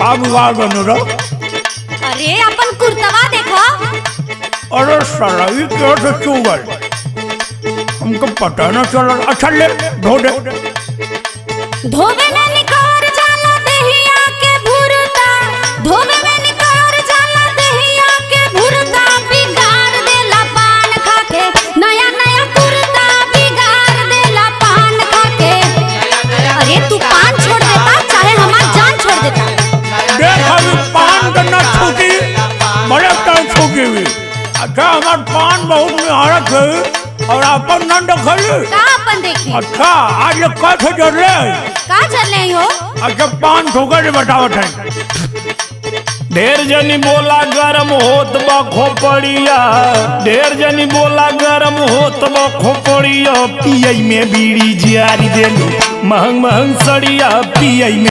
का विवाद बन रहा? अरे अपन कुर्तवा देखो। अरे साला ये क्या से चुगल? हमको पता न चला। अच्छा ले धो दे। धोवे में निकोर जाला दहिया के भुरता, धोवे में निकोर जाला दहिया के भुरता, बिगाड़ देला पान खाके नया नया कुर्ता, बिगाड़ देला पान खाके। अरे तू पान छोड़ देता चाहे हमार जान छोड़ देता। देख अभी पान तो न छूटी, बड़े टाइम छूटी हुई। अच्छा हमार पान बहुत निहारत है और अपन न देखली। का अपन देखी? अच्छा आज ये कैसे जर रहे? का चल रही हो? अच्छा पान ठोकर बतावत है। ढेर जनी बोला गरम होत बा खोपड़िया, ढेर जनी बोला गरम होत बा खोपड़िया, पियई में बीड़ी जारी देलू महंग महंग सड़िया, पियई